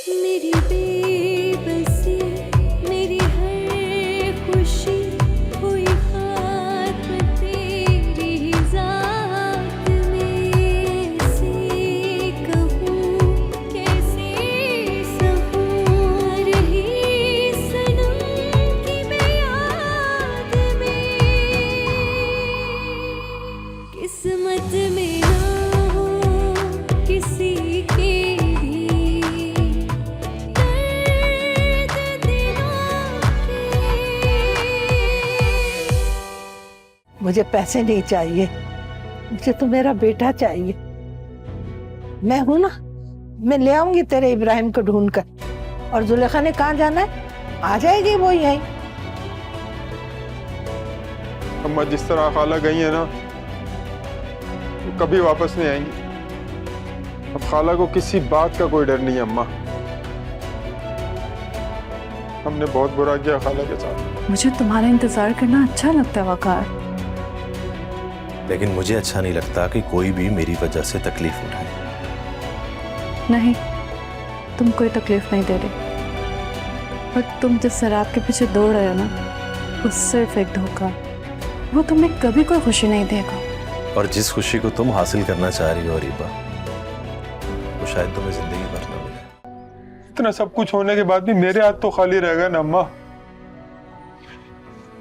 मेरी बेबसी, मेरी हर खुशी हुई खात्म तेरी ही ज़ात में। से कहूँ कैसे सहूँ रही सनम की मैं याद में। किस्मत में ना हो किसी के भी दर्द दिलों के। मुझे पैसे नहीं चाहिए, मुझे तो मेरा बेटा चाहिए। मैं हूं ना, मैं ले आऊंगी तेरे इब्राहिम को ढूंढ कर। और जुलेखा ने कहाँ जाना है, आ जाएगी वो यहीं। अम्मा जिस तरह खाला गई है ना, वो कभी वापस नहीं आएंगी। अब खाला को किसी बात का कोई डर नहीं है अम्मा। हमने बहुत बुरा किया खाला के साथ। मुझे तुम्हारा इंतजार करना अच्छा लगता है वकार, लेकिन मुझे अच्छा नहीं लगता कि कोई भी मेरी वजह से तकलीफ उठाए। नहीं तुम कोई तकलीफ नहीं दे रहे, पर तुम जिस शराब के पीछे दौड़ रहे हो ना, वो सिर्फ एक धोखा। वो तुम्हें कभी कोई खुशी नहीं देगा। और जिस खुशी को तुम हासिल करना चाह रही हो रीबा, वो शायद तुम्हें जिंदगी भर ना मिले। इतना सब कुछ होने के बाद भी मेरे हाथ तो खाली रह गए ना अम्मा।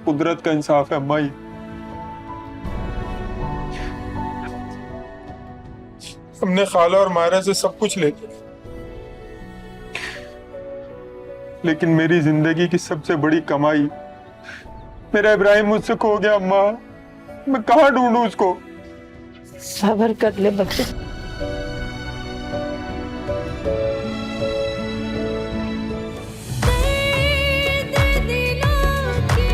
कुदरत का इंसाफ है अम्मा। ये हमने खाला और मायरा से सब कुछ ले लिया, लेकिन मेरी जिंदगी की सबसे बड़ी कमाई, मेरा इब्राहिम मुझसे खो गया अम्मा। मैं कहाँ ढूंढूं उसको? सब्र कर ले बच्चे। दर्द दिलों के।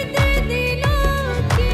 दर्द दिलों के।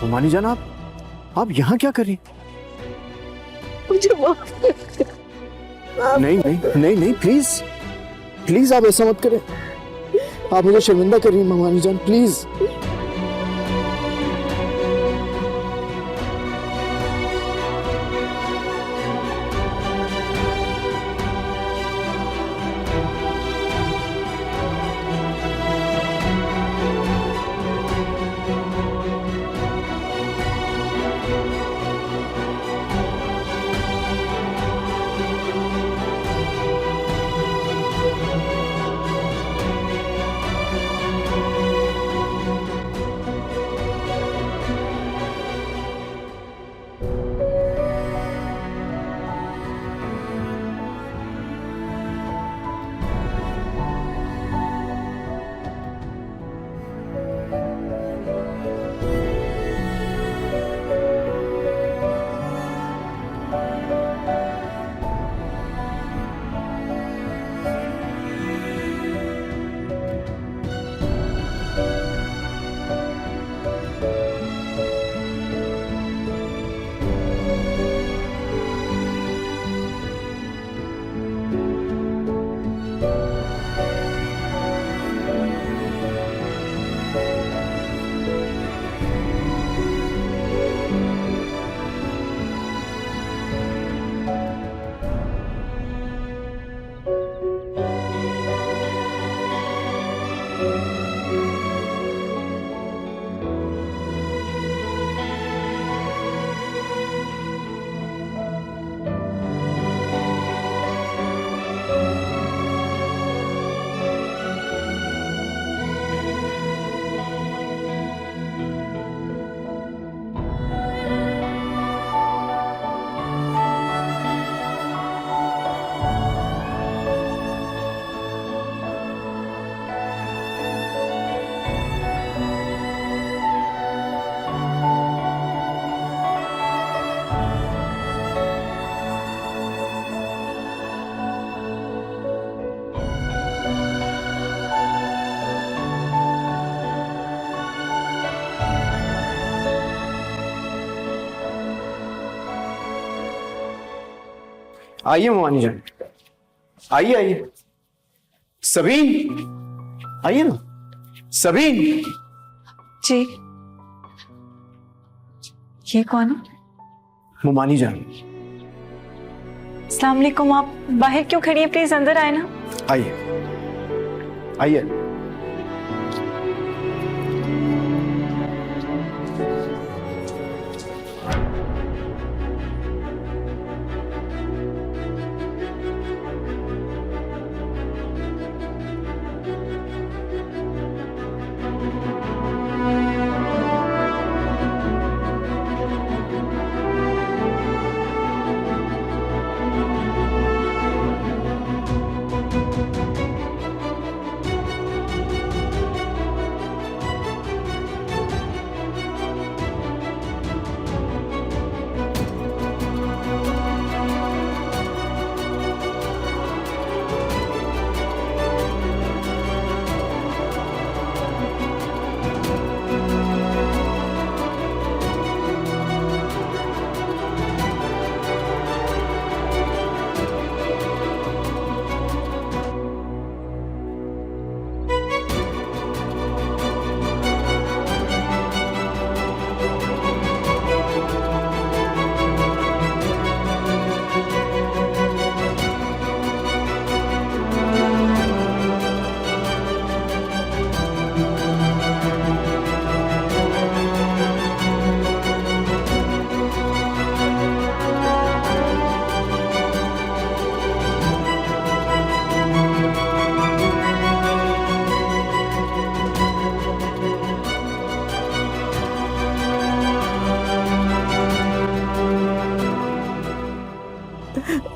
रुमानी जनाब, आप यहाँ क्या कर रही? मुझे माफ कर दे। नहीं नहीं नहीं नहीं, प्लीज प्लीज आप ऐसा मत करें। आप मुझे शर्मिंदा कर रही हैं ममानी जान, प्लीज। आइए ममानी जान, आइए आइए। सबीन आइए ना, सबीन। जी, ये कौन है? ममानी जान। अस्सलाम वालेकुम, आप बाहर क्यों खड़ी हैं? प्लीज अंदर आए ना। आइए आइए।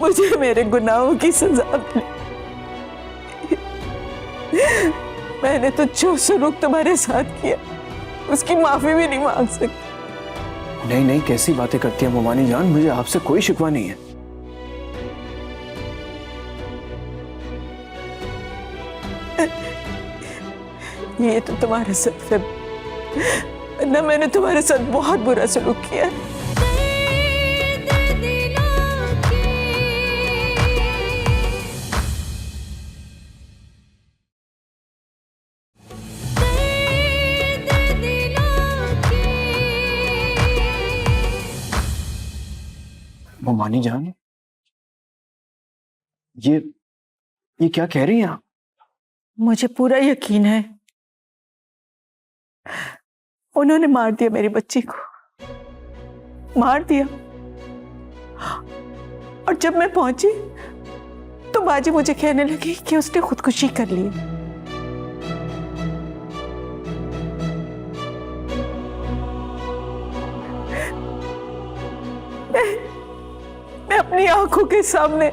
मुझे मेरे गुनाहों की सजा मिली। मैंने तो जो सलूक तुम्हारे साथ किया उसकी माफी भी नहीं मांग सकती। नहीं नहीं, कैसी बातें करती है ममानी जान, मुझे आपसे कोई शिकवा नहीं है। ये तो तुम्हारा सिर्फ है, वरना मैंने तुम्हारे साथ बहुत बुरा सलूक किया है। ममानी जान, ये क्या कह रही हैं आप? मुझे पूरा यकीन है उन्होंने मार दिया मेरी बच्ची को, मार दिया। और जब मैं पहुंची तो बाजी मुझे कहने लगी कि उसने खुदकुशी कर ली। मैं अपनी आंखों के सामने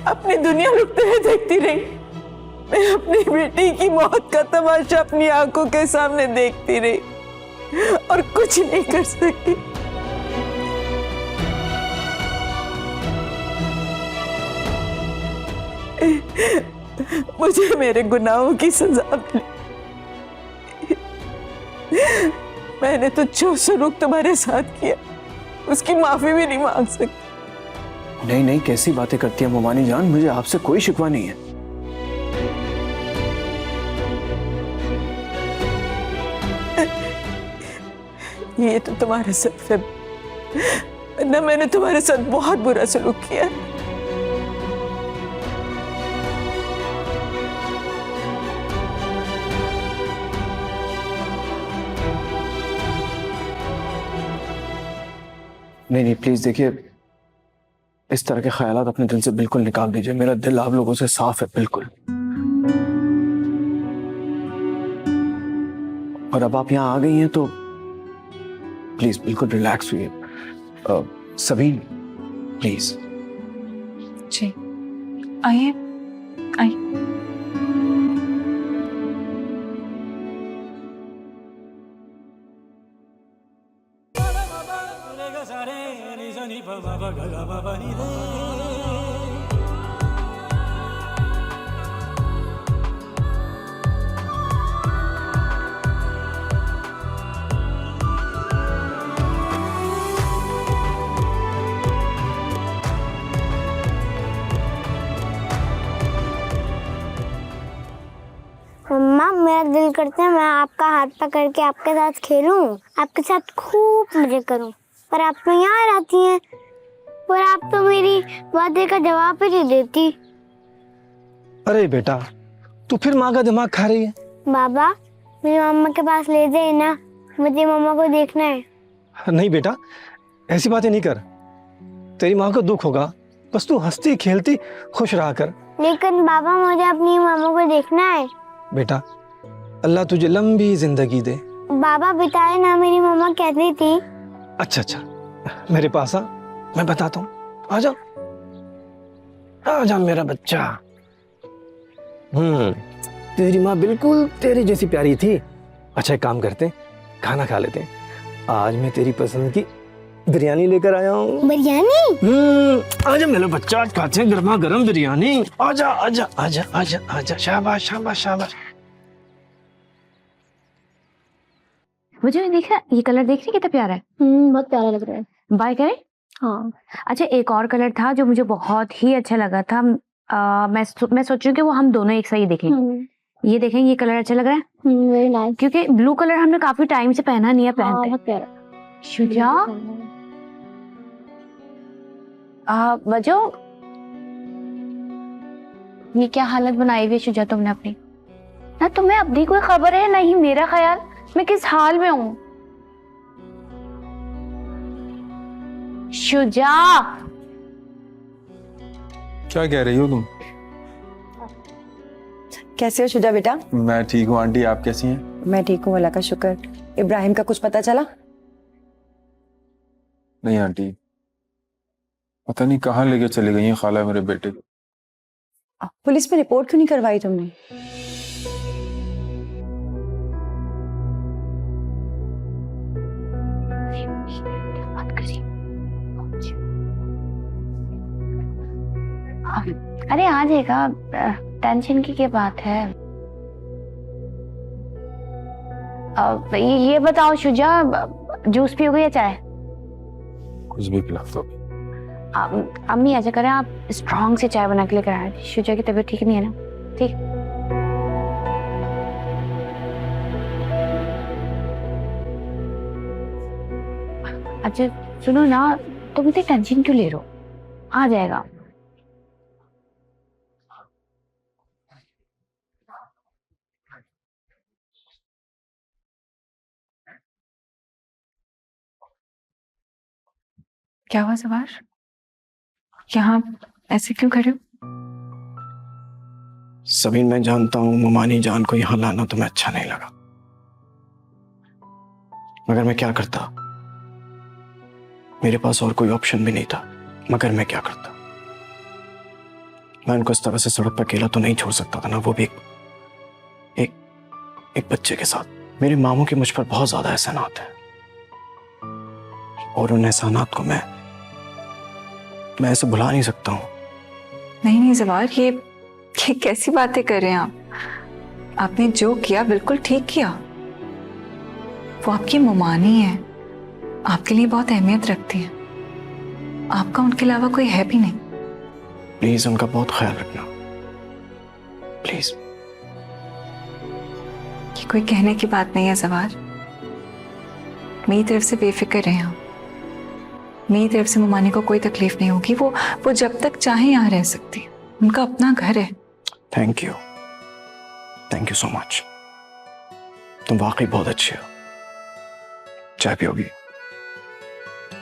अपनी दुनिया लुटते हुए देखती रही। मैं अपनी बेटी की मौत का तमाशा अपनी आंखों के सामने देखती रही और कुछ नहीं कर सकी। मुझे मेरे गुनाहों की सजा मिली। मैंने तो जो सलूक तुम्हारे साथ किया उसकी माफी भी नहीं मांग सकती। नहीं नहीं, कैसी बातें करती है ममानी जान, मुझे आपसे कोई शिकवा नहीं है। ये तो तुम्हारे सिर्फ है, वरना मैंने तुम्हारे साथ बहुत बुरा सलूक किया। नहीं नहीं, प्लीज देखिए, इस तरह के ख्यालात अपने दिल से बिल्कुल निकाल दीजिए। मेरा दिल आप लोगों से साफ है बिल्कुल। और अब आप यहाँ आ गई हैं तो प्लीज बिल्कुल रिलैक्स हुइए। सबीन प्लीज। जी आइए आइए। मम्मा, मेरा दिल करता है मैं आपका हाथ पकड़ के आपके साथ खेलूं, आपके साथ खूब मजे करूं, पर आप तो यहाँ रहती हैं और आप तो मेरी बातें का जवाब ही नहीं देती। अरे बेटा, तू फिर माँ का दिमाग खा रही है। बाबा, मेरी मम्मा के पास ले जाए ना, मुझे मम्मा को देखना है। नहीं बेटा, ऐसी बातें नहीं कर, तेरी माँ को दुख होगा। बस तू हंसती खेलती खुश रहा कर। लेकिन बाबा, मुझे अपनी मम्मा को देखना है। बेटा, अल्लाह तुझे लंबी जिंदगी दे। बाबा बताए ना, मेरी मम्मा कहती थी। अच्छा अच्छा, मेरे पास आ, मैं बताता हूँ। आजा आजा मेरा बच्चा। तेरी माँ बिल्कुल तेरी जैसी प्यारी थी। अच्छा, एक काम करते, खाना खा लेते। आज मैं तेरी पसंद की बिरयानी लेकर आया हूँ। बिरयानी? आजा मेरा बच्चा, आज खाते हैं गर्मा गर्म बिरयानी। आजा आजा आजा आजा आजा, शाबाश शाबाश शाबाश। मुझे देखा, ये कलर देख रही कितना प्यारा है। बहुत प्यारा लग रहा है। बाय करें? हाँ। अच्छा, एक और कलर था जो मुझे बहुत ही अच्छा लगा था। मैं सोच रही हूँ कि वो हम दोनों एक साथ ही देखें। ये देखें, ये कलर अच्छा लग रहा है। Very nice. क्योंकि ब्लू कलर हमने काफी टाइम से पहना नहीं है, पहनते। बहुत प्यारा। शुजा, बजो, ये क्या हालत बनाई हुई है शुजा तुमने अपनी? ना तुम्हें अपनी कोई खबर है, ना ही मेरा ख्याल मैं किस हाल में हूँ। शुजा, क्या कह रही हो तुम? कैसे हो शुजा बेटा? मैं ठीक हूँ आंटी, आप कैसी हैं? मैं ठीक हूँ, अल्लाह का शुक्र। इब्राहिम का कुछ पता चला? नहीं आंटी, पता नहीं कहाँ लेके चली गई हैं खाला मेरे बेटे को। पुलिस में रिपोर्ट क्यों नहीं करवाई तुमने? अरे आ जाएगा, टेंशन की क्या बात है। ये बताओ शुजा, जूस पियोगे या चाय? कुछ भी पिला दो। अम्मी ऐसा करें, आप स्ट्रॉन्ग से चाय बना के लेकर आए। शुजा की तबीयत ठीक नहीं है ना? ठीक। अच्छा सुनो ना, तुम इतनी टेंशन क्यों ले रहे हो? आ जाएगा। क्या हुआ सवार? यहाँ ऐसे क्यों खड़े हो? समीन, मैं जानता हूँ ममानी जान को यहाँ लाना तुम्हें अच्छा नहीं लगा, मगर मैं क्या करता? मेरे पास और कोई ऑप्शन भी नहीं था, मगर मैं क्या करता? मैं उनको इस तरह से सड़क पर अकेला तो नहीं छोड़ सकता था ना, वो भी एक बच्चे के साथ। मेरे मामू के मुझ पर बहुत ज्यादा एहसानात हैं, और उन एहसानात को मैं ऐसे भुला नहीं सकता हूँ। नहीं जवार, ये कैसी बातें कर रहे हैं आप? आपने जो किया बिल्कुल ठीक किया। वो आपकी ममानी है, आपके लिए बहुत अहमियत रखती है। आपका उनके अलावा कोई है भी नहीं। प्लीज उनका बहुत ख्याल रखना, प्लीज। ये कोई कहने की बात नहीं है जवार। मेरी तरफ से बेफिक्र रहे आप। मेरी तरफ से ममानी को कोई तकलीफ नहीं होगी। वो जब तक चाहे यहाँ रह सकती है, उनका अपना घर है। Thank you so much. तुम वाकई बहुत अच्छे हो। चाय पियोगी?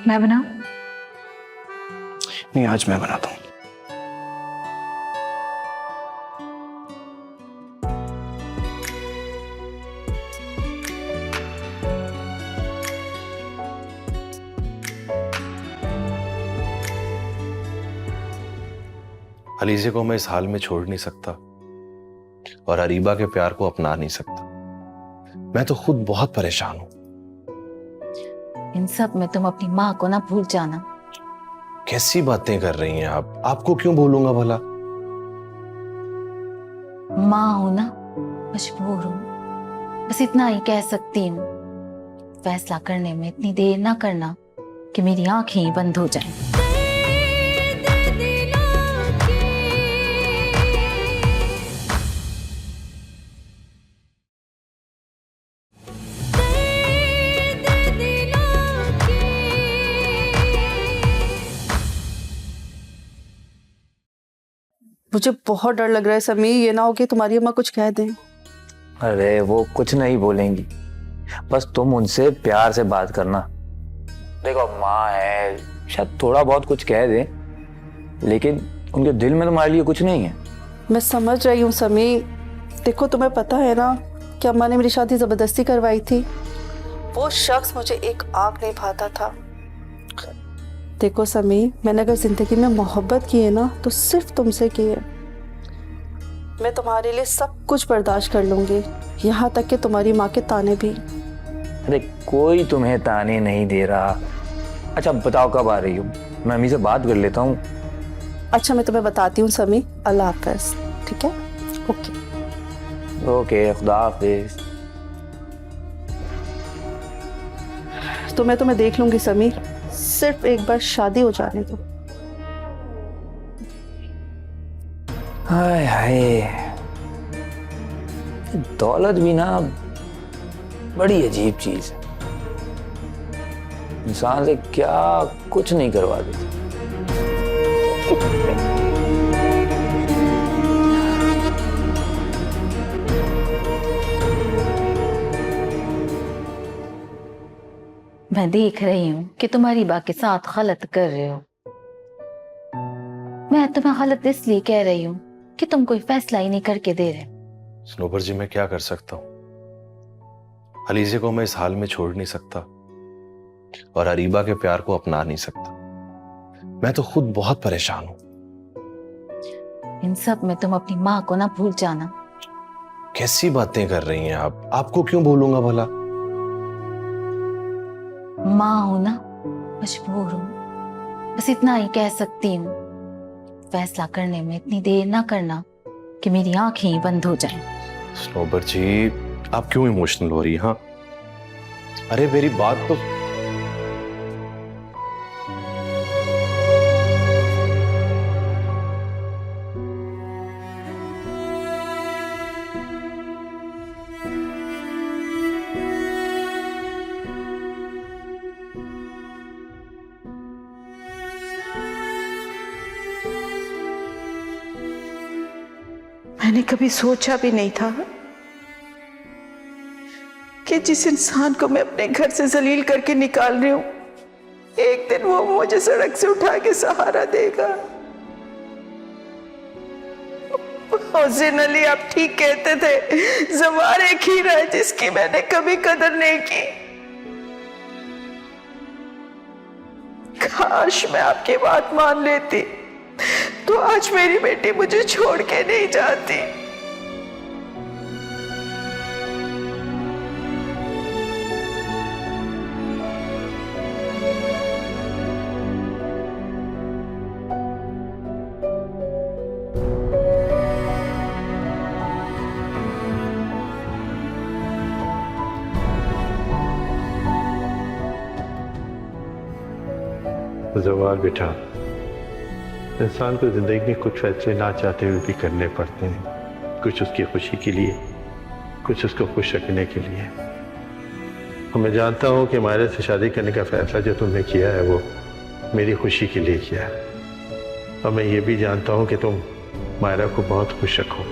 मैं बनाऊं? नहीं, आज मैं बनाता हूँ। अलीज़े को मैं इस हाल में छोड़ नहीं सकता और अरीबा के प्यार को अपना नहीं सकता। मैं तो खुद बहुत परेशान हूं। इन सब में तुम अपनी माँ को ना भूल जाना। कैसी बातें कर रही हैं आप? आपको क्यों भूलूंगा भला? माँ हूं ना, मजबूर हूं, बस इतना ही कह सकती हूँ। फैसला करने में इतनी देर ना करना कि मेरी आंखें ही बंद हो जाएं। मुझे बहुत डर लग रहा है समी, ये ना हो कि तुम्हारी अम्मा कुछ कह दें। अरे वो कुछ नहीं बोलेंगी, बस तुम उनसे प्यार से बात करना। देखो माँ है, शायद थोड़ा बहुत कुछ कह दे, लेकिन उनके दिल में तुम्हारे लिए कुछ नहीं है। मैं समझ रही हूँ समी। देखो तुम्हें पता है ना कि अम्मा ने मेरी शादी जबरदस्ती करवाई थी। वो शख्स मुझे एक आग नहीं भाता था। देखो समी, मैंने अगर जिंदगी में मोहब्बत की है ना तो सिर्फ तुमसे की है। मैं तुम्हारे लिए सब कुछ बर्दाश्त कर लूंगी, यहाँ तक कि तुम्हारी माँ के ताने भी। अरे कोई तुम्हें ताने नहीं दे रहा। अच्छा बताओ कब आ रही हो? मैं अम्मी से बात कर लेता हूँ। अच्छा मैं तुम्हें बताती हूँ समी। अल्लाह हाफ़िज़। ठीक है? ओके, खुदा हाफिज। तो मैं तुम्हें देख लूंगी समी, सिर्फ एक बार शादी हो जाने दो। हाय हाय, दौलत भी ना बड़ी अजीब चीज है, इंसान से क्या कुछ नहीं करवा देती। मैं देख रही हूँ कि तुम्हारी बा के साथ गलत कर रहे हो। मैं तुम्हें गलत इसलिए कह रही हूँ कि तुम कोई फैसला ही नहीं करके दे रहे। स्नोबर जी, मैं क्या कर सकता हूँ? अलीज़े को मैं इस हाल में छोड़ नहीं सकता और अरीबा के प्यार को अपना नहीं सकता। मैं तो खुद बहुत परेशान हूँ। इन सब में तुम अपनी माँ को ना भूल जाना। कैसी बातें कर रही हैं आप? आपको क्यों भूलूंगा भला? माँ हूं ना, मजबूर हूं, बस इतना ही कह सकती हूँ। फैसला करने में इतनी देर ना करना कि मेरी आंखें ही बंद हो जाएं। स्नोबर जी, आप क्यों इमोशनल हो रही हैं? हाँ, अरे मेरी बात तो मैंने कभी सोचा भी नहीं था कि जिस इंसान को मैं अपने घर से जलील करके निकाल रही हूं, एक दिन वो मुझे सड़क से उठा के सहारा देगा। हुसैन अली, आप ठीक कहते थे, ज़बान एक हीरा है जिसकी मैंने कभी कदर नहीं की। काश मैं आपकी बात मान लेती तो आज मेरी बेटी मुझे छोड़ के नहीं जाती। जवाल बेटा, इंसान को जिंदगी में कुछ फैसले ना चाहते हुए भी करने पड़ते हैं, कुछ उसकी खुशी के लिए, कुछ उसको खुश रखने के लिए। और मैं जानता हूँ कि मायरा से शादी करने का फैसला जो तुमने किया है वो मेरी खुशी के लिए किया है, और मैं ये भी जानता हूँ कि तुम मायरा को बहुत खुश रखो।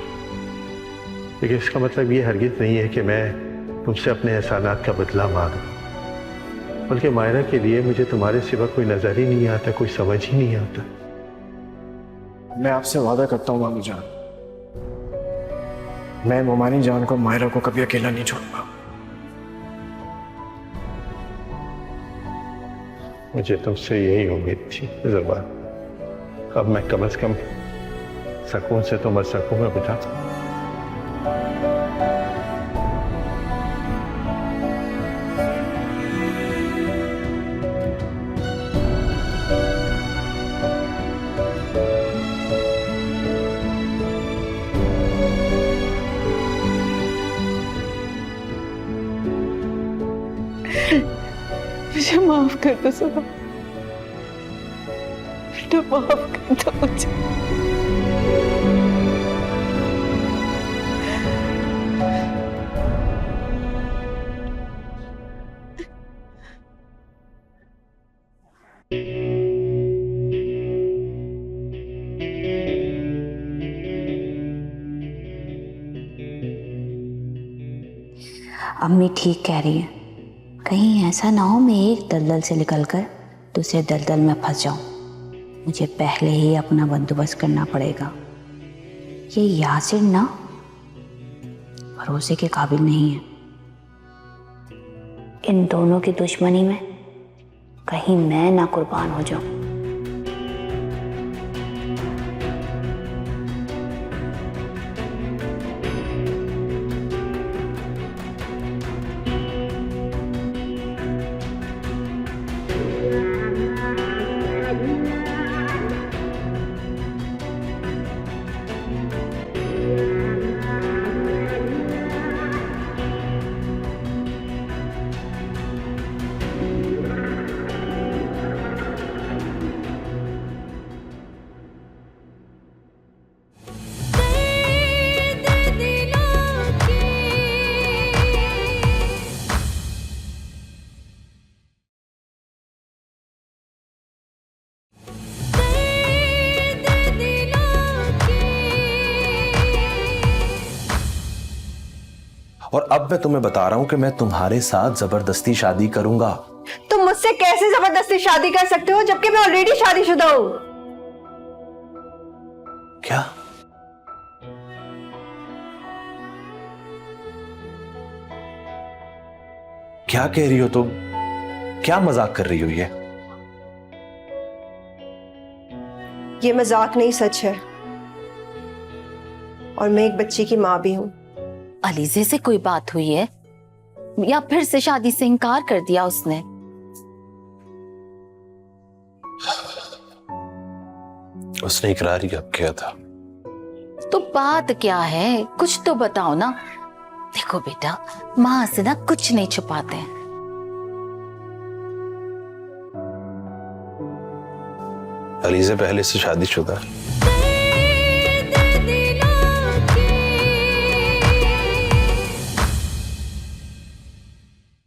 लेकिन इसका मतलब ये हरगिज़ नहीं है कि मैं तुमसे अपने एहसानात का बदला मांगूं, बल्कि मायरा के लिए मुझे तुम्हारे सिवा कोई नजर ही नहीं आता, कोई समझ ही नहीं आता। मैं आपसे वादा करता हूँ मामी जान, मैं मोमानी जान को, मायरा को कभी अकेला नहीं छोड़ूंगा। मुझे तुमसे यही उम्मीद थी ज़बान। अब मैं कम से कम सकून से तो मर सकूं मैं बेटा। मुझे माफ कर दो सना, बेटा माफ कर दो मुझे। अम्मी ठीक कह रही है, कहीं ऐसा ना हो मैं एक दलदल से निकलकर दूसरे दलदल में फंस जाऊं। मुझे पहले ही अपना बंदोबस्त करना पड़ेगा। ये यासिर ना भरोसे के काबिल नहीं है। इन दोनों की दुश्मनी में कहीं मैं ना कुर्बान हो जाऊं। और अब मैं तुम्हें बता रहा हूं कि मैं तुम्हारे साथ जबरदस्ती शादी करूंगा। तुम मुझसे कैसे जबरदस्ती शादी कर सकते हो जबकि मैं ऑलरेडी शादीशुदा हूं? क्या? क्या कह रही हो तुम? क्या मजाक कर रही हो? ये मजाक नहीं, सच है। और मैं एक बच्ची की माँ भी हूं। अलीजे से कोई बात हुई है या फिर से शादी से इनकार कर दिया उसने? उसने इकरार ही अब किया था। तो बात क्या है, कुछ तो बताओ ना। देखो बेटा, माँ से ना कुछ नहीं छुपाते हैं। अलीजे पहले से शादीशुदा है।